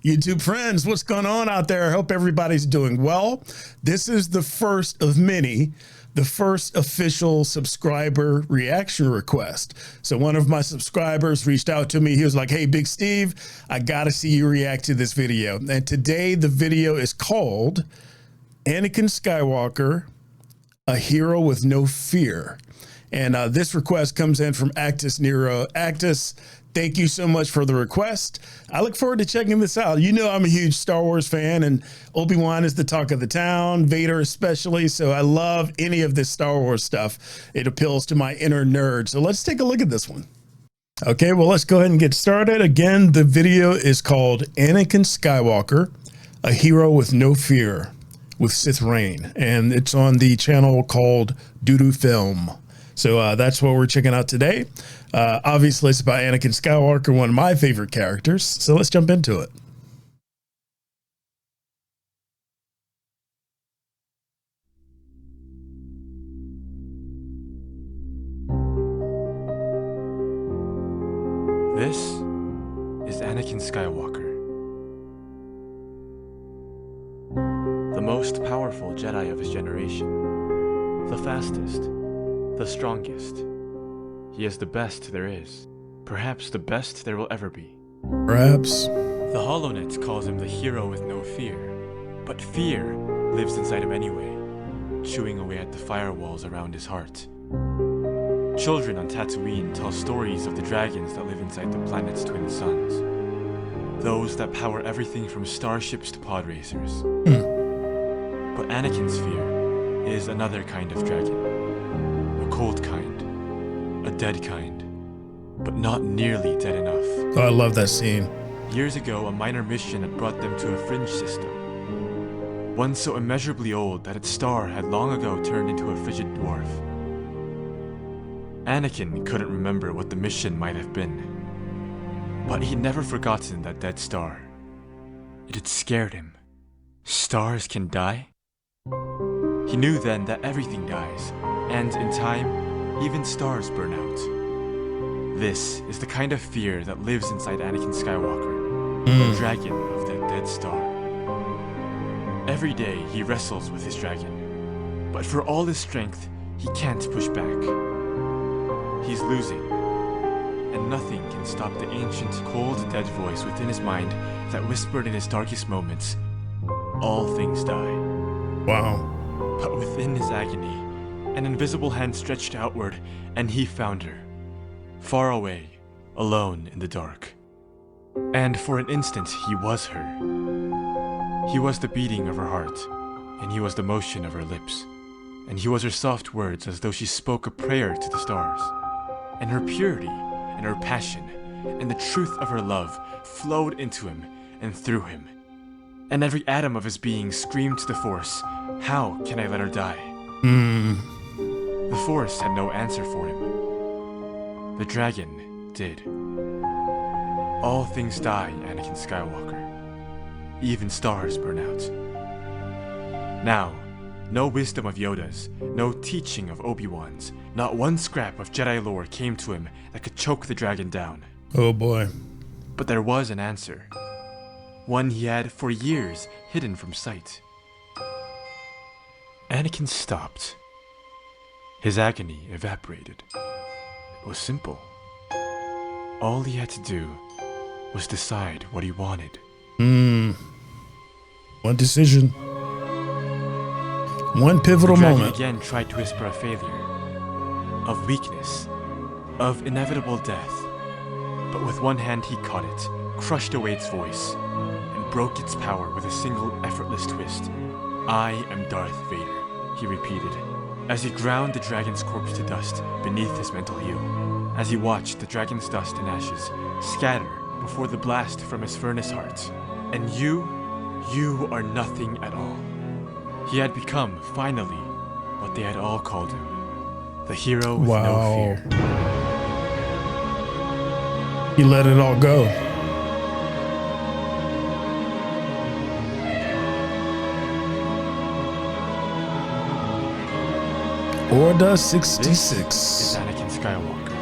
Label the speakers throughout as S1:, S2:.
S1: YouTube friends, what's going on out there? I hope everybody's doing well. This is the first of many, the first official subscriber reaction request. So one of my subscribers reached out to me. He was like, hey, Big Steve, I got to see you react to this video. And today the video is called Anakin Skywalker, a hero with no fear. And this request comes in from Actus Nero. Actus, thank you so much for the request. I look forward to checking this out. You know I'm a huge Star Wars fan, and Obi-Wan is the talk of the town, Vader especially, so I love any of this Star Wars stuff. It appeals to my inner nerd. So let's take a look at this one. Okay, well, let's go ahead and get started. Again, the video is called Anakin Skywalker, a hero with no fear, with Sith Reign, and it's on the channel called Doodoo Film. So that's what we're checking out today. Obviously, it's about Anakin Skywalker, one of my favorite characters. So let's jump into it.
S2: This is Anakin Skywalker, the most powerful Jedi of his generation, the fastest, the strongest. He is the best there is, perhaps the best there will ever be.
S1: Perhaps.
S2: The HoloNet calls him the hero with no fear, but fear lives inside him anyway, chewing away at the firewalls around his heart. Children on Tatooine tell stories of the dragons that live inside the planet's twin suns, those that power everything from starships to pod racers. But Anakin's fear is another kind of dragon. A cold kind, a dead kind, but not nearly dead enough.
S1: Oh, I love that scene.
S2: Years ago, a minor mission had brought them to a fringe system, one so immeasurably old that its star had long ago turned into a frigid dwarf. Anakin couldn't remember what the mission might have been, but he'd never forgotten that dead star. It had scared him. Stars can die? He knew then that everything dies, and in time, even stars burn out. This is the kind of fear that lives inside Anakin Skywalker, the dragon of that dead star. Every day he wrestles with his dragon, but for all his strength, he can't push back. He's losing, and nothing can stop the ancient, cold, dead voice within his mind that whispered in his darkest moments, all things die.
S1: Wow.
S2: But within his agony, an invisible hand stretched outward, and he found her, far away, alone in the dark. And for an instant, he was her. He was the beating of her heart, and he was the motion of her lips, and he was her soft words as though she spoke a prayer to the stars. And her purity, and her passion, and the truth of her love flowed into him and through him. And every atom of his being screamed to the Force, how can I let her die? The Force had no answer for him. The dragon did. All things die, Anakin Skywalker. Even stars burn out. Now, no wisdom of Yoda's, no teaching of Obi-Wan's, not one scrap of Jedi lore came to him that could choke the dragon down.
S1: Oh boy.
S2: But there was an answer. One he had for years hidden from sight. Anakin stopped. His agony evaporated. It was simple. All he had to do was decide what he wanted.
S1: One decision. One pivotal
S2: The dragon
S1: moment.
S2: again tried to whisper a failure, of weakness, of inevitable death. But with one hand he caught it, crushed away its voice, and broke its power with a single effortless twist. I am Darth Vader, he repeated, as he ground the dragon's corpse to dust beneath his mental heel, as he watched the dragon's dust and ashes scatter before the blast from his furnace heart. And you are nothing at all. He had become, finally, what they had all called him, the hero with no fear.
S1: He let it all go. Order 66.
S2: This is Anakin Skywalker.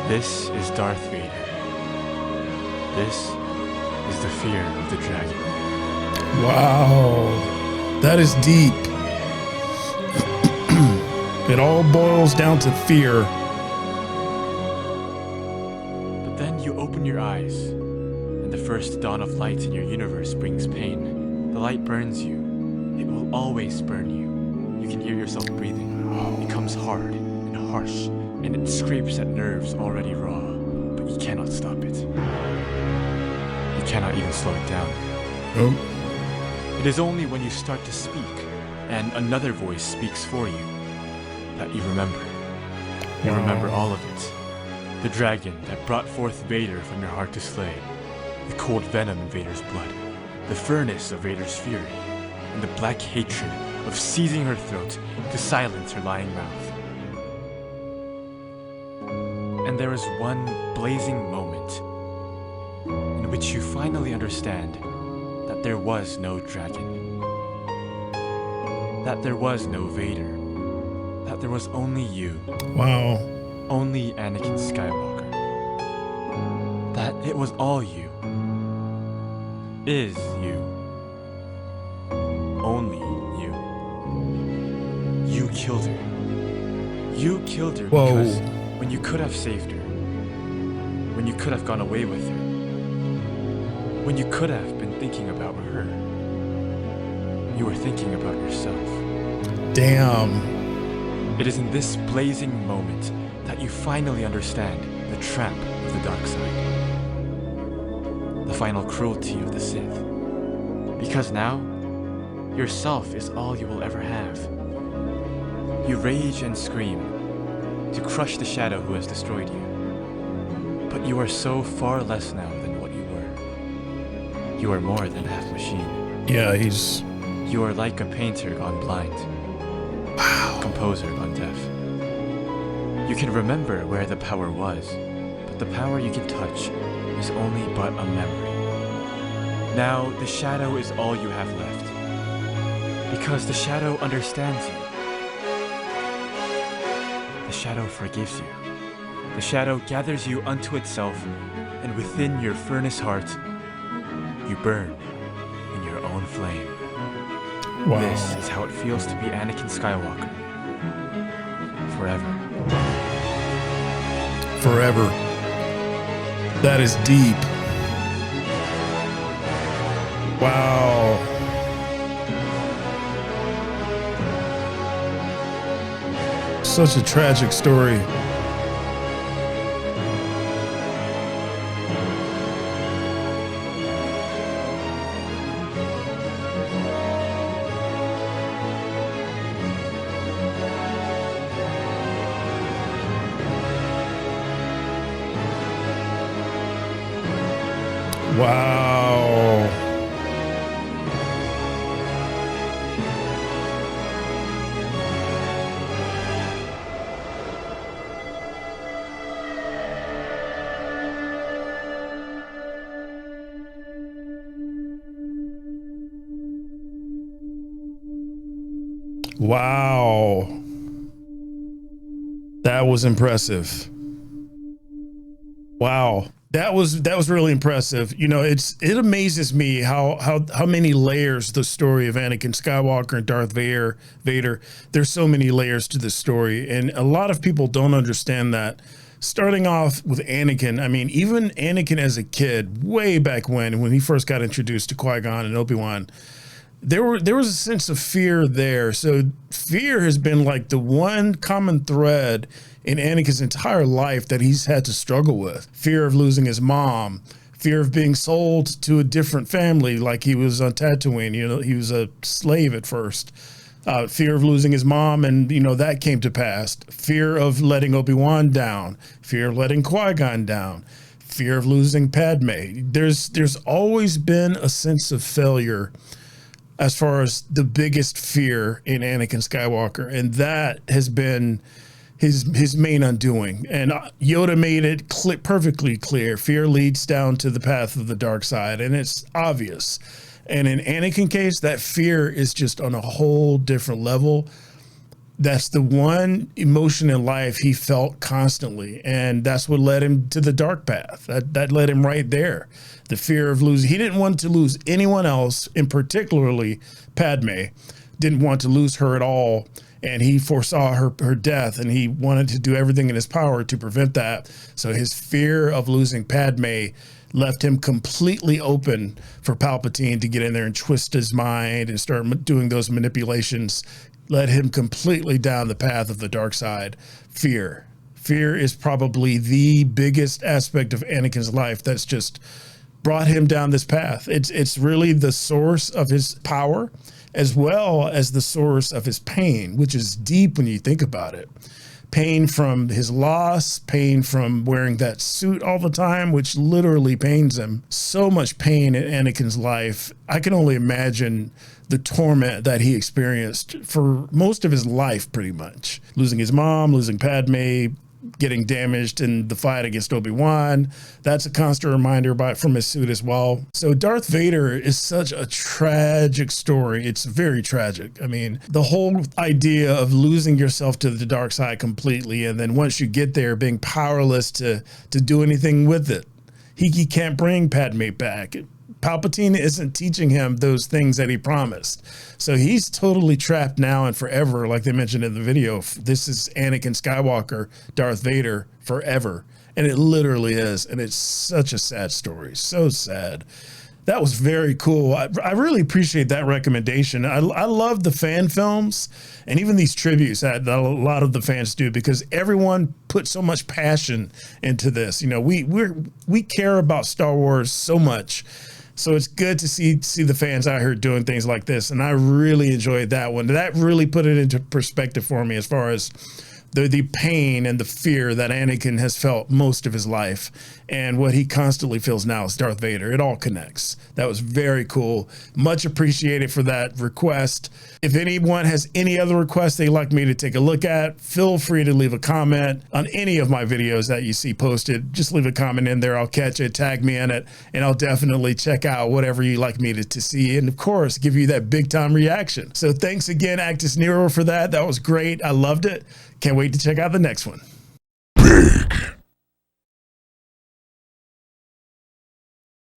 S2: This is Darth Vader. This is the fear of the dragon.
S1: Wow, that is deep. It all boils down to fear.
S2: But then you open your eyes, and the first dawn of light in your universe brings pain. The light burns you. It will always burn you. You can hear yourself breathing. It becomes hard and harsh, and it scrapes at nerves already raw. But you cannot stop it. You cannot even slow it down.
S1: Oh.
S2: It is only when you start to speak, and another voice speaks for you, that you remember. You remember all of it. The dragon that brought forth Vader from your heart to slay. The cold venom in Vader's blood. The furnace of Vader's fury. And the black hatred of seizing her throat to silence her lying mouth. And there is one blazing moment in which you finally understand that there was no dragon. That there was no Vader. That there was only you.
S1: Wow.
S2: Only Anakin Skywalker. That it was all you. Is you. Only you. You killed her. You killed her
S1: Whoa.
S2: because when you could have saved her, when you could have gone away with her, when you could have been thinking about her, you were thinking about yourself.
S1: Damn.
S2: It is in this blazing moment that you finally understand the trap of the dark side. The final cruelty of the Sith. Because now, yourself is all you will ever have. You rage and scream to crush the shadow who has destroyed you. But you are so far less now than what you were. You are more than half machine.
S1: Yeah,
S2: You are like a painter gone blind.
S1: Wow.
S2: A composer gone deaf. You can remember where the power was, but the power you can touch is only but a memory. Now, the shadow is all you have left. Because the shadow understands you. The shadow forgives you. The shadow gathers you unto itself, and within your furnace heart, you burn in your own flame.
S1: Wow.
S2: This is how it feels to be Anakin Skywalker. Forever.
S1: Forever. That is deep. Wow. Such a tragic story. Wow. Wow. That was impressive. Wow. That was really impressive. You know, it amazes me how many layers the story of Anakin Skywalker and Darth Vader. There's so many layers to this story, and a lot of people don't understand that. Starting off with Anakin, I mean, even Anakin as a kid, way back when he first got introduced to Qui-Gon and Obi-Wan, there was a sense of fear there. So fear has been like the one common thread in Anakin's entire life that he's had to struggle with. Fear of losing his mom, fear of being sold to a different family like he was on Tatooine. You know, he was a slave at first. Fear of losing his mom, and you know that came to pass. Fear of letting Obi-Wan down. Fear of letting Qui-Gon down. Fear of losing Padme. There's always been a sense of failure as far as the biggest fear in Anakin Skywalker, and that has been his main undoing. And Yoda made it perfectly clear. Fear leads down to the path of the dark side, and it's obvious. And in Anakin's case, that fear is just on a whole different level. That's the one emotion in life he felt constantly. And that's what led him to the dark path. That led him right there. The fear of losing. He didn't want to lose anyone else, and particularly Padme. Didn't want to lose her at all. And he foresaw her death, and he wanted to do everything in his power to prevent that. So his fear of losing Padme left him completely open for Palpatine to get in there and twist his mind and start doing those manipulations. Led him completely down the path of the dark side. Fear is probably the biggest aspect of Anakin's life that's just brought him down this path. It's really the source of his power, as well as the source of his pain, which is deep when you think about it. Pain from his loss, pain from wearing that suit all the time, which literally pains him. So much pain in Anakin's life. I can only imagine the torment that he experienced for most of his life, pretty much. Losing his mom, losing Padme, getting damaged in the fight against Obi-Wan. That's a constant reminder from his suit as well. So Darth Vader is such a tragic story. It's very tragic. I mean, the whole idea of losing yourself to the dark side completely, and then once you get there, being powerless to do anything with it. He can't bring Padme back. Palpatine isn't teaching him those things that he promised. So he's totally trapped now and forever, like they mentioned in the video. This is Anakin Skywalker, Darth Vader, forever. And it literally is. And it's such a sad story. So sad. That was very cool. I really appreciate that recommendation. I love the fan films and even these tributes that a lot of the fans do, because everyone put so much passion into this. You know, we care about Star Wars so much. So it's good to see the fans out here doing things like this. And I really enjoyed that one. That really put it into perspective for me as far as the pain and the fear that Anakin has felt most of his life, and what he constantly feels now is Darth Vader. It all connects. That was very cool. Much appreciated for that request. If anyone has any other requests they'd like me to take a look at, feel free to leave a comment on any of my videos that you see posted. Just leave a comment in there. I'll catch it, tag me in it, and I'll definitely check out whatever you like me to see. And of course, give you that big time reaction. So thanks again, Actus Nero, for that. That was great. I loved it. Can't wait to check out the next one.